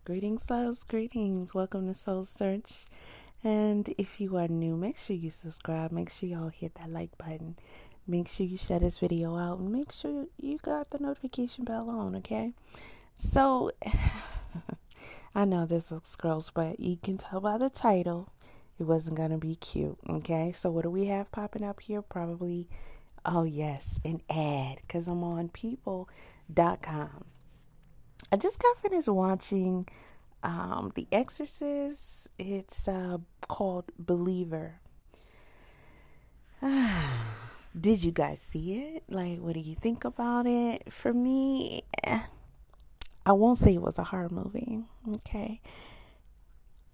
Greetings, loves, greetings. Welcome to Soul Search. And if you are new, make sure you subscribe. Make sure y'all hit that like button. Make sure you share this video out. And make sure you got the notification bell on, okay? So, I know this looks gross, but you can tell by the title, it wasn't going to be cute, okay? So, what do we have popping up here? Probably, oh yes, an ad, because I'm on people.com. I just got finished watching The Exorcist. It's called Believer. Did you guys see it? Like, what do you think about it? For me, I won't say it was a horror movie. Okay.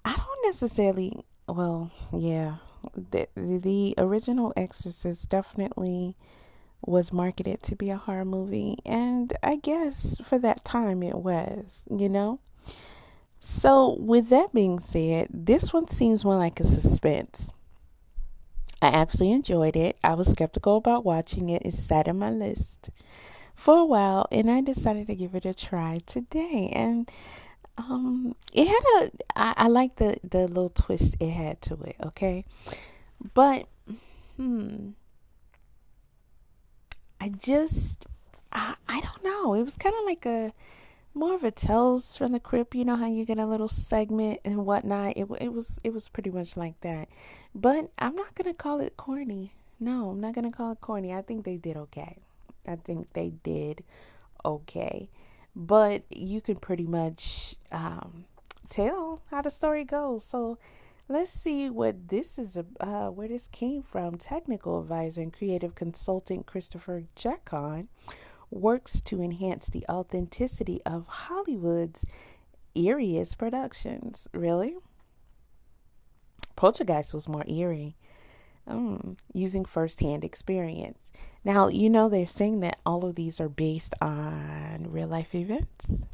I don't necessarily, well, yeah. The original Exorcist definitely was marketed to be a horror movie, and I guess for that time it was. So with that being said, this one seems more like a suspense. I actually enjoyed it. I was skeptical about watching it. It sat on my list for a while, and I decided to give it a try today. And it had I like the little twist it had to it, okay? But I don't know. It was kind of like more of a Tales from the Crypt. You know how you get a little segment and whatnot. It was pretty much like that. But I'm not gonna call it corny. No, I'm not gonna call it corny. I think they did okay. But you can pretty much tell how the story goes. So let's see what this is. Where this came from. Technical advisor and creative consultant Christopher Jacon works to enhance the authenticity of Hollywood's eeriest productions. Really? Poltergeist was more eerie, using first-hand experience. Now, they're saying that all of these are based on real-life events.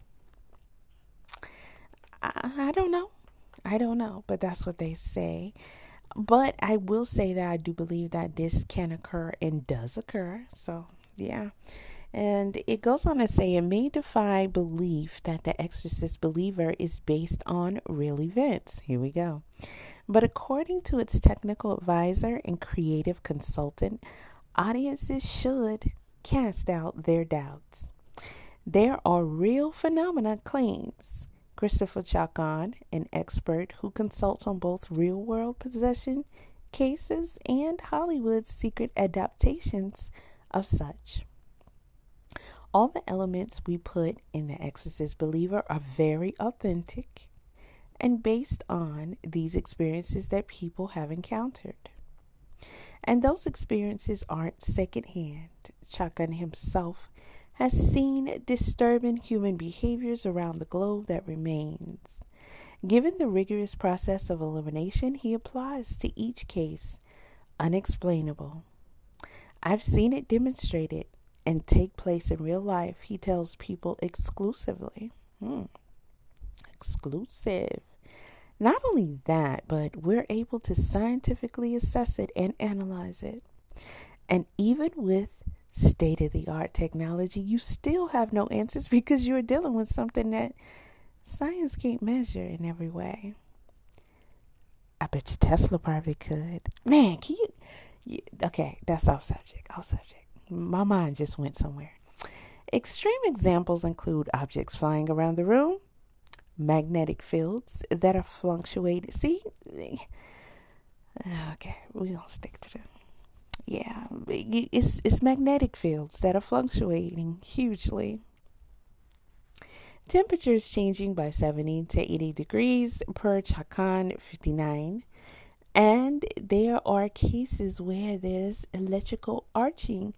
I don't know. But that's what they say. But I will say that I do believe that this can occur and does occur. So, yeah. And it goes on to say it may defy belief that The Exorcist Believer is based on real events. Here we go. But according to its technical advisor and creative consultant, audiences should cast out their doubts. There are real phenomena claims. Christopher Chacon, an expert who consults on both real-world possession cases and Hollywood's secret adaptations of such. All the elements we put in The Exorcist Believer are very authentic and based on these experiences that people have encountered. And those experiences aren't secondhand. Chacon himself has seen disturbing human behaviors around the globe that remains. Given the rigorous process of elimination he applies to each case, unexplainable. I've seen it demonstrated and take place in real life, he tells people exclusively. Exclusive. Not only that, but we're able to scientifically assess it and analyze it. And even with state-of-the-art technology, you still have no answers because you're dealing with something that science can't measure in every way. I bet you Tesla probably could. Man, can you okay, that's off subject. My mind just went somewhere. Extreme examples include objects flying around the room, magnetic fields that are fluctuating. See? Okay, we're going to stick to that. Yeah, it's magnetic fields that are fluctuating hugely. Temperatures changing by 70 to 80 degrees per Chacon 59. And there are cases where there's electrical arcing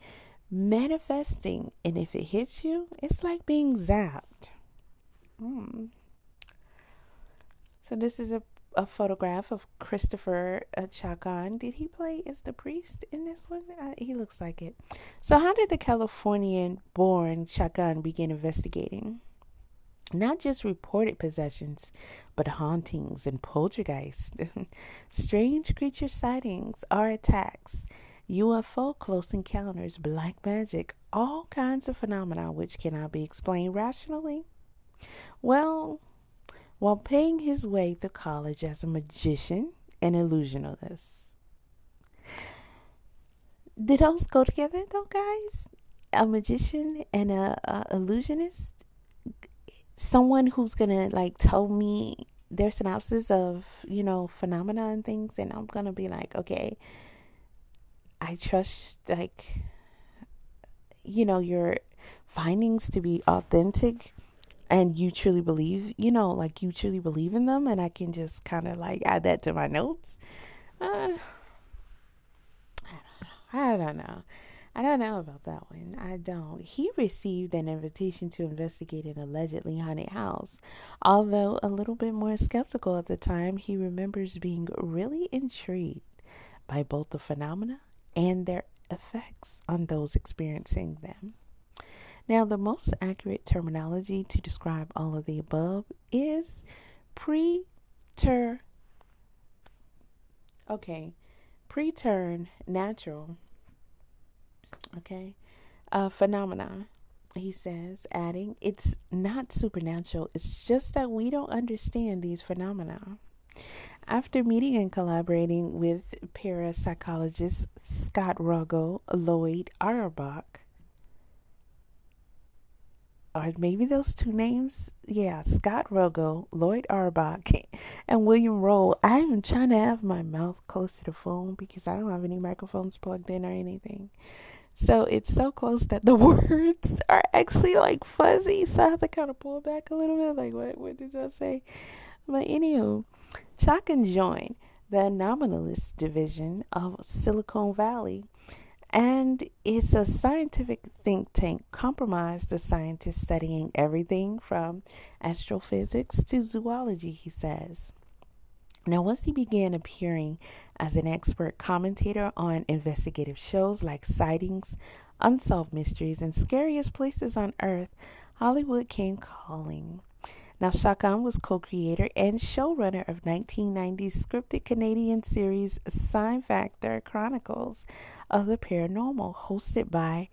manifesting. And if it hits you, it's like being zapped. So this is a photograph of Christopher Chacon. Did he play as the priest in this one? He looks like it. So how did the Californian-born Chacon begin investigating? Not just reported possessions, but hauntings and poltergeists, strange creature sightings, or attacks, UFO close encounters, black magic, all kinds of phenomena which cannot be explained rationally. Well, while paying his way through college as a magician and illusionist. Do those go together though, guys? A magician and a illusionist? Someone who's gonna like tell me their synopsis of, phenomena and things, and I'm gonna be like, okay, I trust your findings to be authentic, and you truly believe, you truly believe in them, and I can just kind of like add that to my notes. uh, I don't know. I don't know about that one. I don't. He received an invitation to investigate an allegedly haunted house. Although a little bit more skeptical at the time, he remembers being really intrigued by both the phenomena and their effects on those experiencing them. Now, the most accurate terminology to describe all of the above is preter preternatural, phenomena. He says, adding, it's not supernatural, it's just that we don't understand these phenomena. After meeting and collaborating with parapsychologists Scott Rogo, Lloyd Auerbach, or maybe those two names, Scott Rogo, Lloyd Auerbach, and William Roll. I am trying to have my mouth close to the phone because I don't have any microphones plugged in or anything. So it's so close that the words are actually like fuzzy. So I have to kind of pull back a little bit. Like, what did I say? But anywho, Chalk and joined the nominalist division of Silicon Valley, and it's a scientific think tank comprised of scientists studying everything from astrophysics to zoology, he says. Now, once he began appearing as an expert commentator on investigative shows like Sightings, Unsolved Mysteries, and Scariest Places on Earth, Hollywood came calling. Now, Chacon was co-creator and showrunner of 1990's scripted Canadian series Sign Factor Chronicles of the Paranormal, hosted by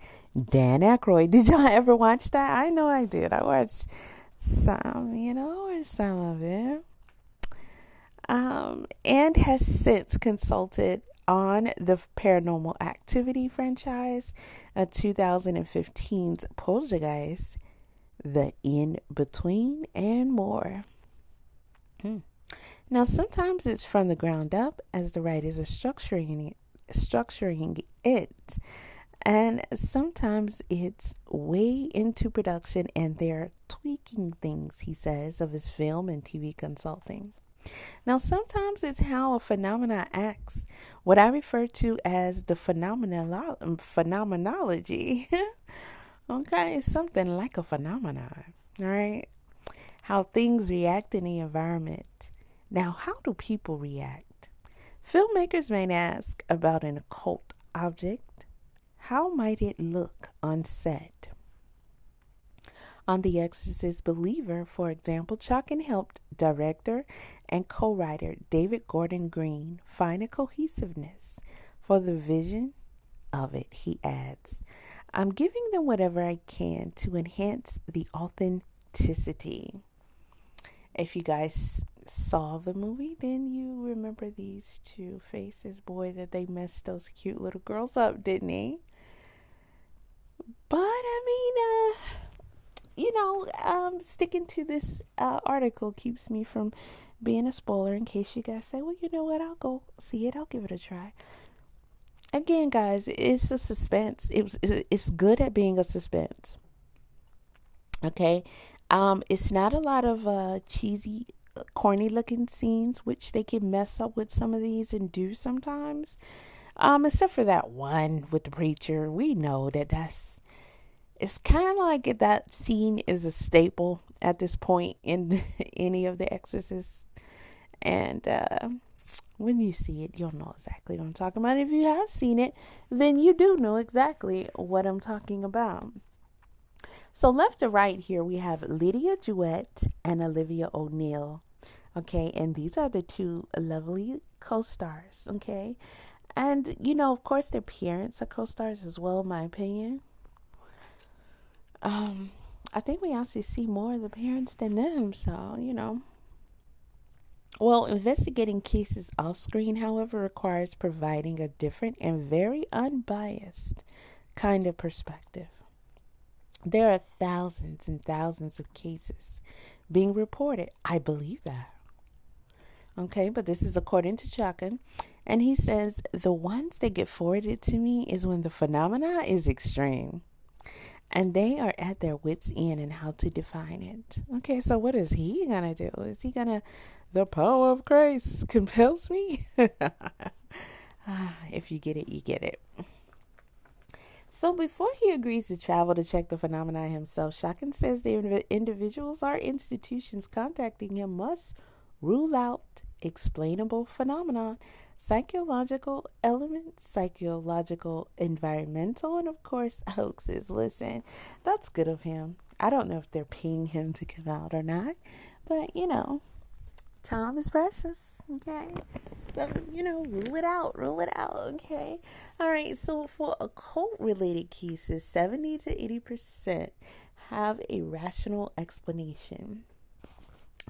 Dan Aykroyd. Did y'all ever watch that? I know I did. I watched some of it. And has since consulted on the Paranormal Activity franchise, 2015's Poltergeist, The In Between, and more. Now, sometimes it's from the ground up as the writers are structuring it, and sometimes it's way into production and they're tweaking things, he says, of his film and TV consulting. Now, sometimes it's how a phenomena acts, what I refer to as the phenomenology. Okay, it's something like a phenomenon, all right? How things react in the environment. Now, how do people react? Filmmakers may ask about an occult object. How might it look on set? On The Exorcist Believer, for example, Chalkin helped director and co-writer David Gordon Green find a cohesiveness for the vision of it, he adds. I'm giving them whatever I can to enhance the authenticity. If you guys saw the movie, then you remember these two faces. Boy, that they messed those cute little girls up, didn't they? But, sticking to this article keeps me from being a spoiler in case you guys say, well, you know what, I'll go see it. I'll give it a try. Again, guys, it's a suspense. It's good at being a suspense. Okay? It's not a lot of cheesy, corny looking scenes, which they can mess up with some of these and do sometimes. Except for that one with the preacher. We know it's kind of like that scene is a staple at this point in any of the Exorcists. And when you see it, you'll know exactly what I'm talking about. If you have seen it, then you do know exactly what I'm talking about. So left to right here, we have Lydia Jewett and Olivia O'Neill. Okay, and these are the two lovely co-stars. Okay, and of course, their parents are co-stars as well, in my opinion. I think we actually see more of the parents than them, so Well, investigating cases off screen, however, requires providing a different and very unbiased kind of perspective. There are thousands and thousands of cases being reported. I believe that. Okay, but this is according to Chakin. And he says the ones that get forwarded to me is when the phenomena is extreme and they are at their wits' end in how to define it. Okay, so what is he gonna do? Is he gonna, the power of Christ compels me? If you get it, you get it. So before he agrees to travel to check the phenomena himself, Shakin says the individuals or institutions contacting him must rule out explainable phenomena, psychological elements, psychological, environmental, and of course hoaxes. Listen, that's good of him. I don't know if they're paying him to come out or not, but time is precious, okay? So, rule it out, okay? All right, so for occult-related cases, 70 to 80% have a rational explanation.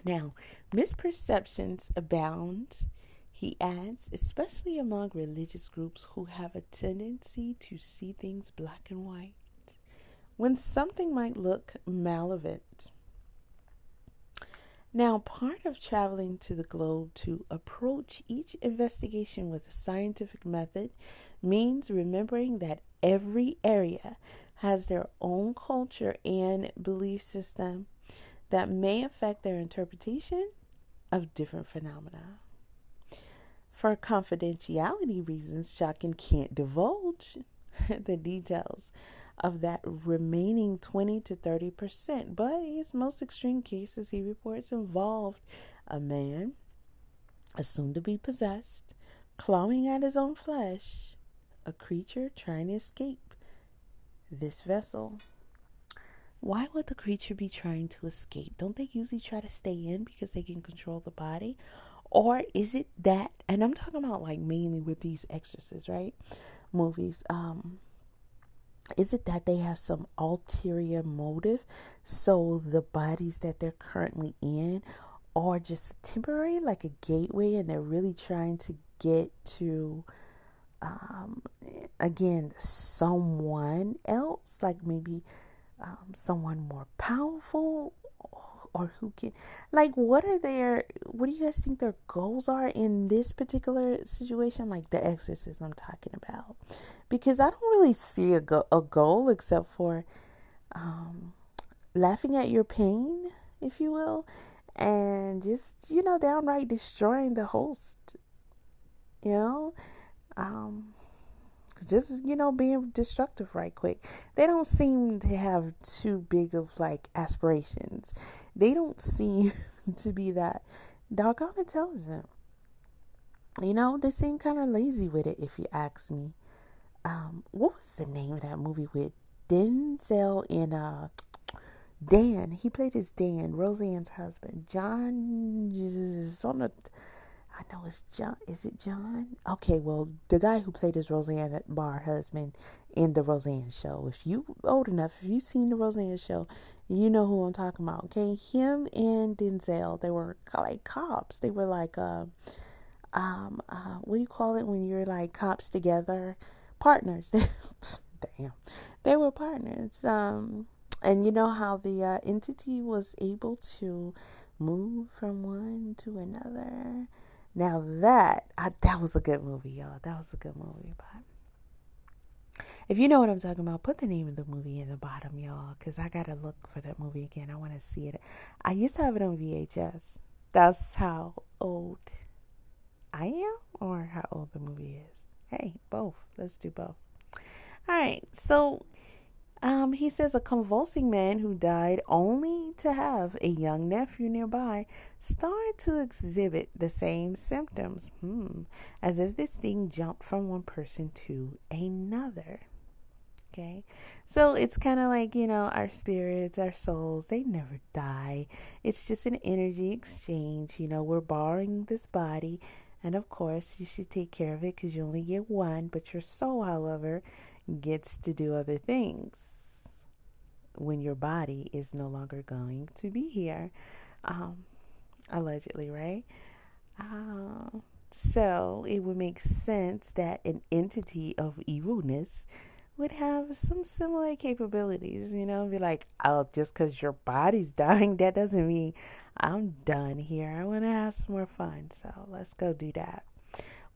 Now, misperceptions abound, he adds, especially among religious groups who have a tendency to see things black and white. When something might look malevolent. Now, part of traveling to the globe to approach each investigation with a scientific method means remembering that every area has their own culture and belief system that may affect their interpretation of different phenomena. For confidentiality reasons, Chakin can't divulge the details of that remaining 20 to 30%, but his most extreme cases he reports involved a man assumed to be possessed, clawing at his own flesh, a creature trying to escape this vessel. Why would the creature be trying to escape? Don't they usually try to stay in because they can control the body? Or is it that, and I'm talking about like mainly with these Exorcist, right? Movies, is it that they have some ulterior motive? So the bodies that they're currently in are just temporary, like a gateway, and they're really trying to get to, again, someone else, like maybe someone more powerful, or who can, like, what do you guys think their goals are in this particular situation, like the Exorcist I'm talking about? Because I don't really see a goal except for laughing at your pain, if you will, and just downright destroying the host, you know just being destructive right quick. They don't seem to have too big of like aspirations. They don't seem to be that doggone intelligent. They seem kind of lazy with it, if you ask me. What was the name of that movie with Denzel and Dan? He played as Dan, Roseanne's husband. John is on the, I know it's John. Is it John? Okay, well, the guy who played his Roseanne Barr husband in the Roseanne show. If you old enough, if you've seen the Roseanne show, you know who I'm talking about. Okay, him and Denzel, they were like cops. They were like what do you call it when you're like cops together? Partners. Damn, they were partners. And you know how the entity was able to move from one to another. Now that was a good movie, y'all. That was a good movie. But if you know what I'm talking about, put the name of the movie in the bottom, y'all, because I gotta look for that movie again. I want to see it. I used to have it on VHS. That's how old I am, or how old the movie is. Hey, both. Let's do both. All right. So he says a convulsing man who died only to have a young nephew nearby started to exhibit the same symptoms, as if this thing jumped from one person to another. Okay, so it's kind of like, our spirits, our souls, they never die. It's just an energy exchange. We're borrowing this body, and of course, you should take care of it because you only get one, but your soul, however, gets to do other things when your body is no longer going to be here, allegedly, right? So it would make sense that an entity of evilness would have some similar capabilities, be like, oh, just because your body's dying, that doesn't mean I'm done here. I want to have some more fun. So let's go do that.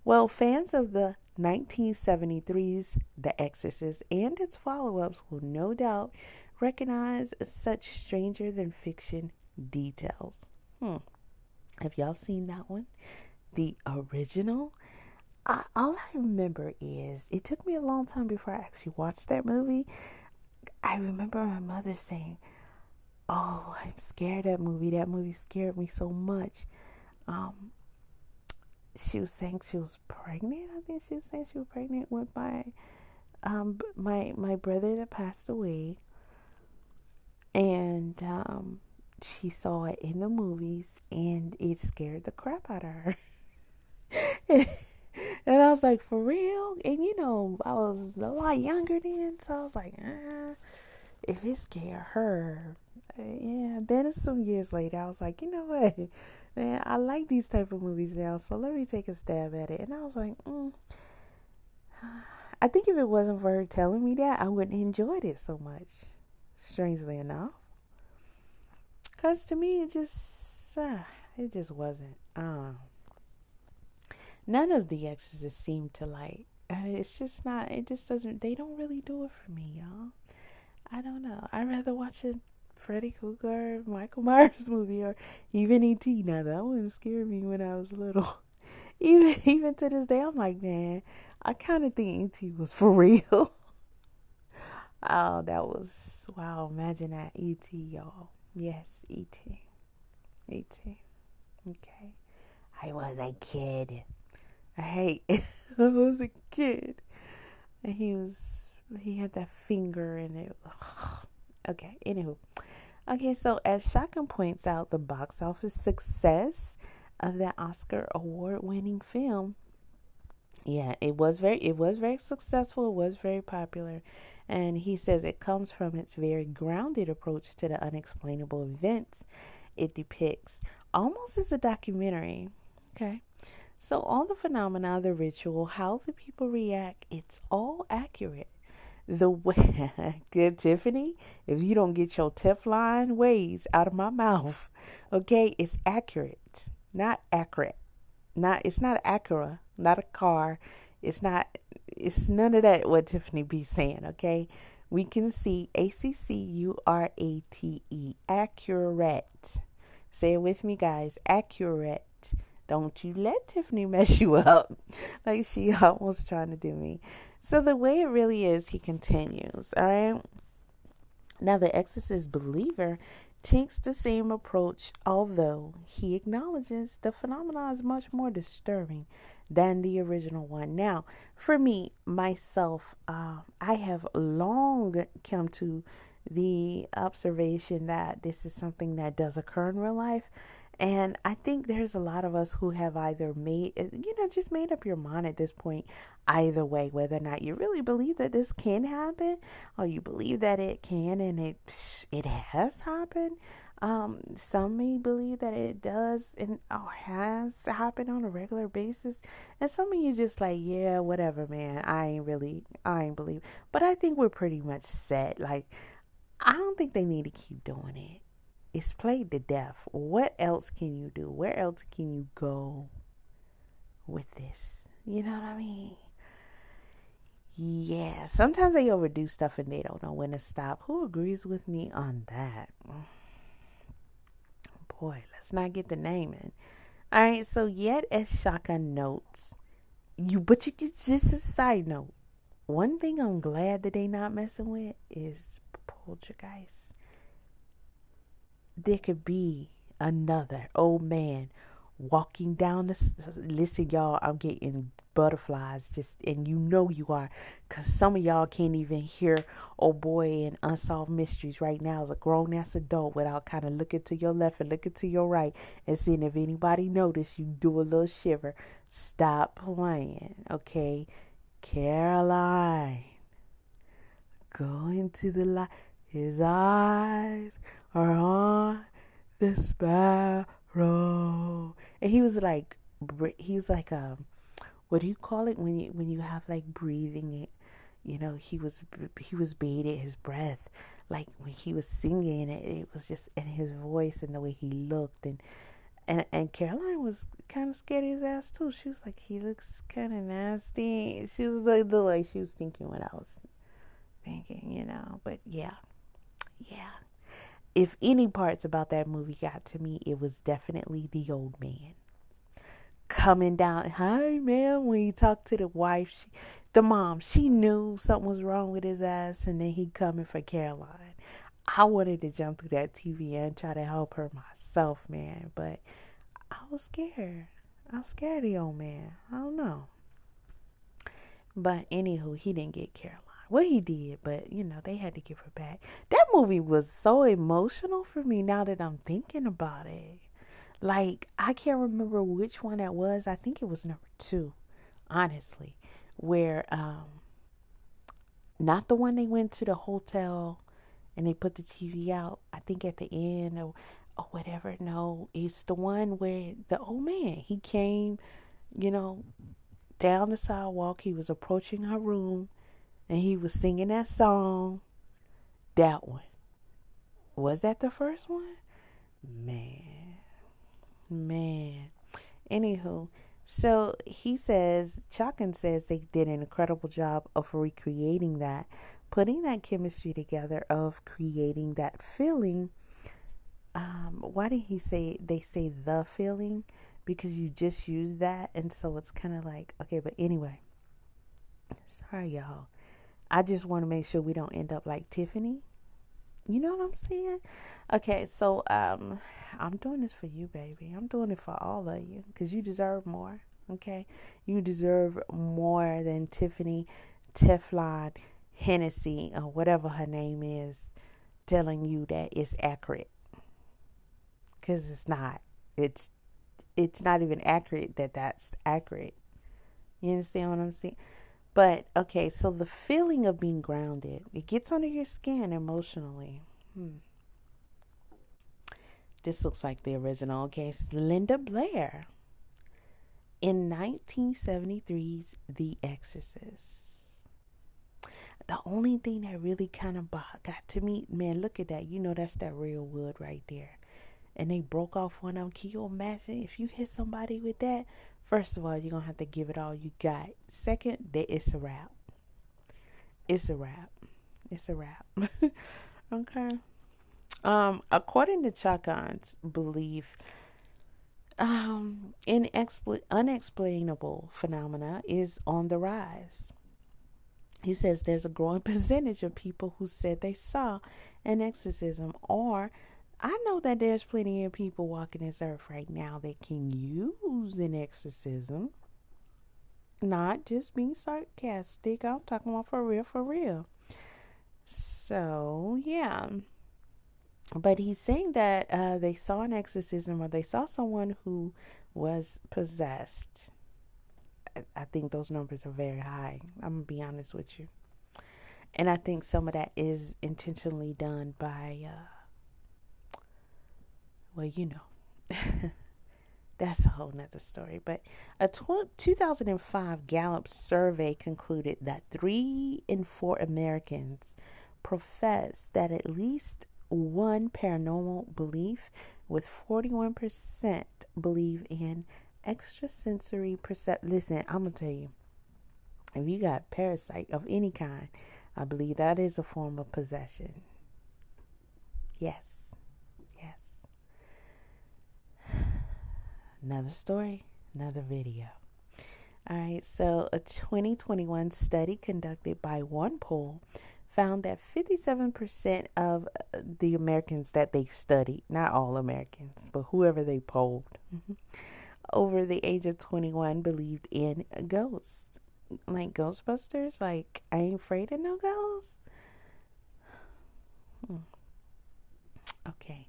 Well, fans of the 1973's The Exorcist and its follow ups will no doubt recognize such stranger than fiction details. Have y'all seen that one? The original? All I remember is it took me a long time before I actually watched that movie. I remember my mother saying, "Oh, I'm scared of that movie. That movie scared me so much." She was saying she was pregnant. I think she was saying she was pregnant with my brother that passed away, and she saw it in the movies, and it scared the crap out of her. And I was like, for real? And I was a lot younger then, so I was like, if it scared her, yeah. Then some years later, I was like, you know what, man, I like these type of movies now, so let me take a stab at it. And I was like, I think if it wasn't for her telling me that, I wouldn't have enjoyed it so much, strangely enough. Because to me, it just wasn't. None of the Exorcists seem to like. It's just not. It just doesn't. They don't really do it for me, y'all. I don't know. I'd rather watch a Freddy Krueger, Michael Myers movie, or even E.T. Now that wouldn't scare me when I was little. Even to this day, I'm like, man, I kind of think E.T. was for real. Oh, that was wow. Imagine that, E.T. y'all. Yes, E.T. E.T. Okay. I was a kid. I was a kid. And he had that finger in it. Okay, anywho. Okay, so as Shotgun points out, the box office success of that Oscar award winning film, yeah, it was very successful. It was very popular. And he says it comes from its very grounded approach to the unexplainable events it depicts, almost as a documentary. Okay. So all the phenomena, the ritual, how the people react, it's all accurate. The way, good Tiffany, if you don't get your Teflon ways out of my mouth, okay, it's accurate, not accurate. It's not Acura, not a car. It's none of that what Tiffany be saying, okay? We can see ACCURATE, accurate. Say it with me, guys, accurate. Don't you let Tiffany mess you up like she almost trying to do me. So the way it really is, he continues, all right? Now, the Exorcist believer takes the same approach, although he acknowledges the phenomenon is much more disturbing than the original one. Now, for me, myself, I have long come to the observation that this is something that does occur in real life. And I think there's a lot of us who have either just made up your mind at this point, either way, whether or not you really believe that this can happen, or you believe that it can and it has happened. Some may believe that it does and or has happened on a regular basis. And some of you just like, yeah, whatever, man. I ain't believe. But I think we're pretty much set. Like, I don't think they need to keep doing it. It's played to death. What else can you do? Where else can you go with this? You know what I mean? Yeah, sometimes they overdo stuff and they don't know when to stop. Who agrees with me on that? Boy, let's not get the naming. All right, so yet as Shotgun notes, but you get just a side note. One thing I'm glad that they not messing with is poltergeist. There could be another old man walking down listen, y'all, I'm getting butterflies and you are, because some of y'all can't even hear old boy in Unsolved Mysteries right now as a grown-ass adult without kind of looking to your left and looking to your right and seeing if anybody noticed you do a little shiver. Stop playing, okay? Caroline, go into the light. His eyes are on the sparrow. And he was like, he was like what do you call it when you have like breathing it, he was baited his breath, like when he was singing it was just in his voice and the way he looked, and Caroline was kind of scared of his ass too. She was like, he looks kind of nasty. She was like the way she was thinking what I was thinking, but yeah. If any parts about that movie got to me, it was definitely the old man coming down. Hi, man. When he talked to the wife, the mom, she knew something was wrong with his ass, and then he coming for Caroline. I wanted to jump through that TV and try to help her myself, man, but I was scared. I was scared of the old man. I don't know. But anywho, he didn't get Caroline. Well, he did, but they had to give her back. That movie was so emotional for me now that I'm thinking about it. Like, I can't remember which one that was. I think it was number 2, honestly, where not the one they went to the hotel and they put the TV out, I think at the end or whatever. No, it's the one where the old man, he came, down the sidewalk. He was approaching her room and he was singing that song. That one. Was that the first one? Man. Anywho, so he says, Chalkin says they did an incredible job of recreating that, putting that chemistry together, of creating that feeling. Why did he say, they say the feeling? Because you just use that, and so it's kind of like, okay, but anyway. Sorry, y'all. I just want to make sure we don't end up like Tiffany. You know what I'm saying? Okay, so I'm doing this for you, baby. I'm doing it for all of you because you deserve more. Okay, you deserve more than Tiffany, Teflon, Hennessy, or whatever her name is, telling you that it's accurate. Because it's not. It's not even accurate that's accurate. You understand what I'm saying? But, okay, so the feeling of being grounded, it gets under your skin emotionally. This looks like the original. Okay, it's Linda Blair in 1973's The Exorcist. The only thing that really kind of got to me, man, look at that. That's that real wood right there. And they broke off one of them. Can you imagine if you hit somebody with that? First of all, you're going to have to give it all you got. Second, it's a wrap. It's a wrap. Okay. According to Chacon's belief, unexplainable phenomena is on the rise. He says there's a growing percentage of people who said they saw an exorcism, or I know that there's plenty of people walking this earth right now that can use an exorcism. Not just being sarcastic. I'm talking about for real. So, yeah. But he's saying that they saw an exorcism, or they saw someone who was possessed. I think those numbers are very high. I'm going to be honest with you. And I think some of that is intentionally done by... that's a whole nother story. But a 2005 Gallup survey concluded that 3 in 4 Americans profess that at least one paranormal belief, with 41% believe in extrasensory perception. Listen, I'm going to tell you, if you got parasite of any kind, I believe that is a form of possession. Yes. Another story, another video. All right, so a 2021 study conducted by OnePoll found that 57% of the Americans that they studied, not all Americans, but whoever they polled, over the age of 21 believed in ghosts. Like Ghostbusters, like I ain't afraid of no ghosts. Okay.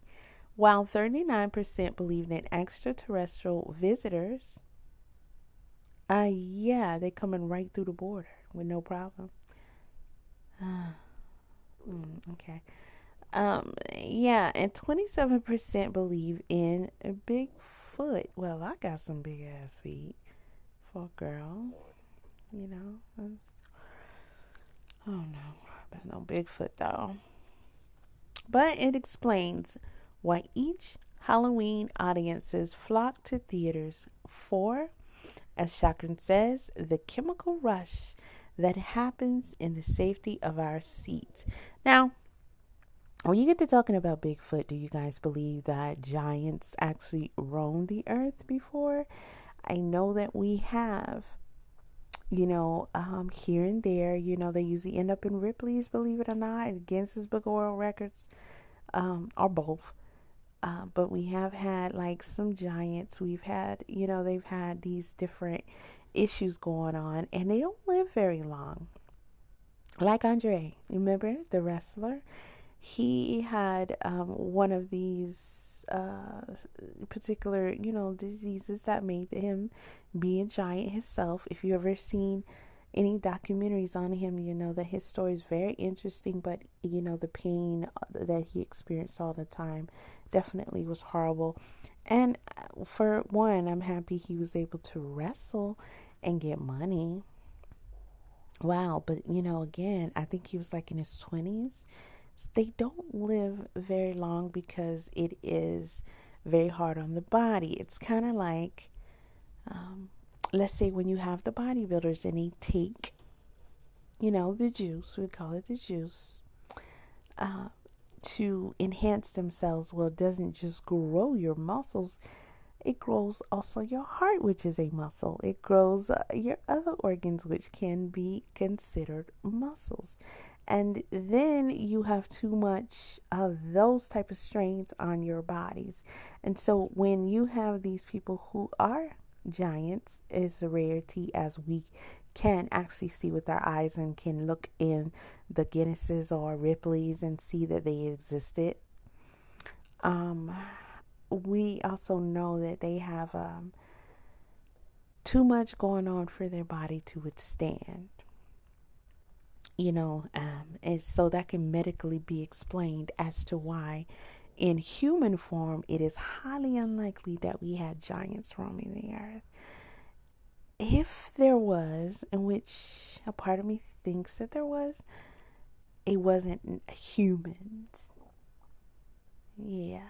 While 39% believed in extraterrestrial visitors, they coming right through the border with no problem. Okay. And 27% believe in Bigfoot. foot. Well, I got some big ass feet for a girl. You know, oh no, but no Bigfoot though. But it explains why each Halloween audiences flock to theaters for, as Chakran says, the chemical rush that happens in the safety of our seats. Now, when you get to talking about Bigfoot, do you guys believe that giants actually roamed the earth before? I know that we have, here and there, they usually end up in Ripley's, believe it or not, Guinness Book of World Records, or both. But we have had like some giants. We've had, they've had these different issues going on, and they don't live very long. Like Andre, remember the wrestler? He had one of these particular, diseases that made him be a giant himself. If you ever seen any documentaries on him, you know that his story is very interesting, but the pain that he experienced all the time definitely was horrible. And for one, I'm happy he was able to wrestle and get money. Wow. But again, I think he was like in his 20s. They don't live very long because it is very hard on the body. It's kind of like, let's say when you have the bodybuilders and they take, the juice, we call it the juice, to enhance themselves. Well, it doesn't just grow your muscles. It grows also your heart, which is a muscle. It grows your other organs, which can be considered muscles. And then you have too much of those type of strains on your bodies. And so when you have these people who are giants, it's a rarity, as we can actually see with our eyes and can look in the Guinnesses or Ripley's and see that they existed. We also know that they have too much going on for their body to withstand. And so that can medically be explained as to why in human form it is highly unlikely that we had giants roaming the earth. If there was, in which a part of me thinks that there was, it wasn't humans. Yeah,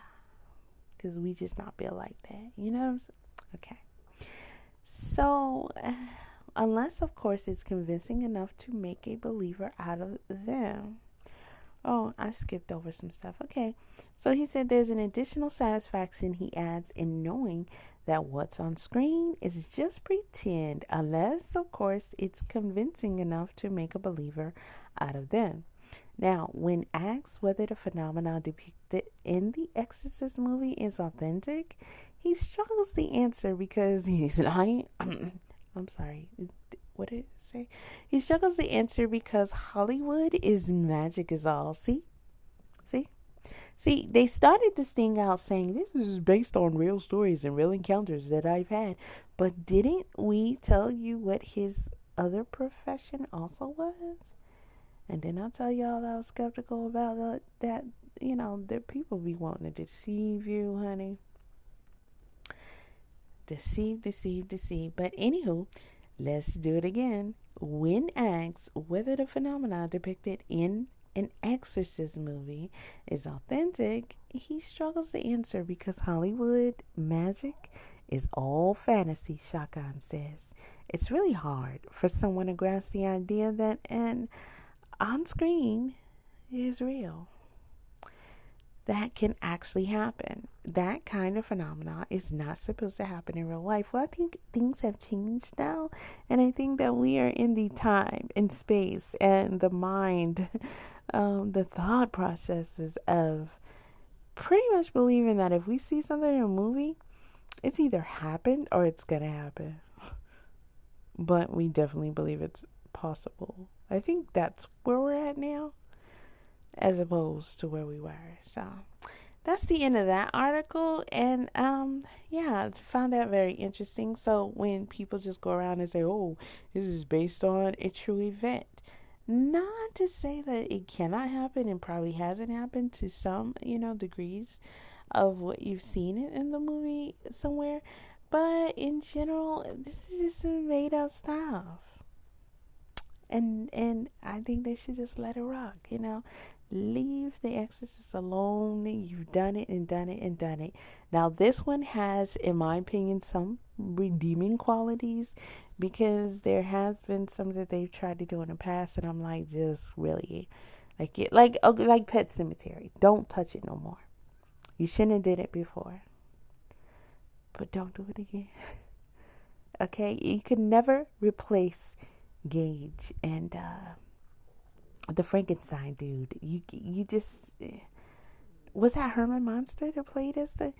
because we just not built like that. You know what I'm saying? Okay. So, unless, of course, it's convincing enough to make a believer out of them. Oh, I skipped over some stuff. Okay. So he said there's an additional satisfaction, he adds, in knowing that what's on screen is just pretend, unless, of course, it's convincing enough to make a believer out of them. Now, when asked whether the phenomenon depicted in the Exorcist movie is authentic, he struggles to answer because he's lying. I'm sorry. What did it say? He struggles to answer because Hollywood is magic is all. See, they started this thing out saying this is based on real stories and real encounters that I've had. But didn't we tell you what his other profession also was? And then I'll tell y'all that I was skeptical about that, that people be wanting to deceive you, honey. Deceive. But anywho, let's do it again. When asked whether the phenomenon depicted in an Exorcist movie is authentic, he struggles to answer because Hollywood magic is all fantasy, Shakan says. It's really hard for someone to grasp the idea that an on-screen is real. That can actually happen. That kind of phenomena is not supposed to happen in real life. Well, I think things have changed now, and I think that we are in the time and space and the mind, the thought processes of pretty much believing that if we see something in a movie, it's either happened or it's gonna happen. But we definitely believe it's possible. I think that's where we're at now, as opposed to where we were. So that's the end of that article. And I found that very interesting. So when people just go around and say, oh, this is based on a true event, not to say that it cannot happen and probably hasn't happened to some degrees, of what you've seen it in the movie somewhere. But in general, this is just some made up stuff. And I think they should just let it rock, Leave The Exorcist alone. You've done it and done it and done it. Now this one has, in my opinion, some redeeming qualities, because there has been some that they've tried to do in the past, and I'm like, just really, like Pet Sematary. Don't touch it no more. You shouldn't have did it before, but don't do it again. Okay, you can never replace Gage and the Frankenstein dude. You just, was that Herman Monster that played as the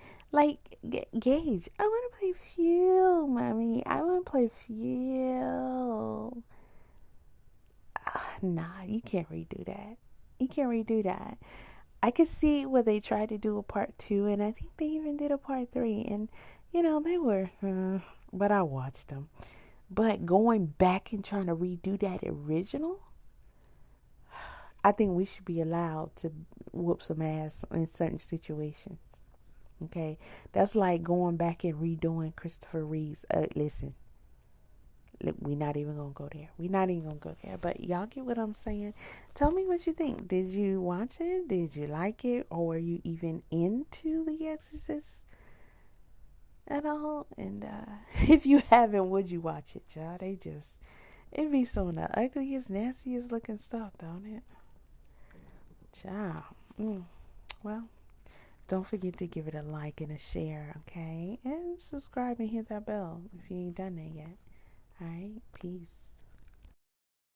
Gage? I want to play Phil, mommy. I want to play Phil. Nah, you can't redo that. You can't redo that. I could see where they tried to do a part 2, and I think they even did a part 3, and they were, but I watched them. But going back and trying to redo that original, I think we should be allowed to whoop some ass in certain situations. Okay, that's like going back and redoing Christopher Reeve's. Listen, we're not even gonna go there. We're not even gonna go there. But y'all get what I'm saying. Tell me what you think. Did you watch it? Did you like it? Or were you even into The Exorcist at all? And if you haven't, would you watch it, y'all? It be some of the ugliest, nastiest looking stuff, don't it? Child. Well, don't forget to give it a like and a share, okay? And subscribe and hit that bell if you ain't done that yet. All right, peace.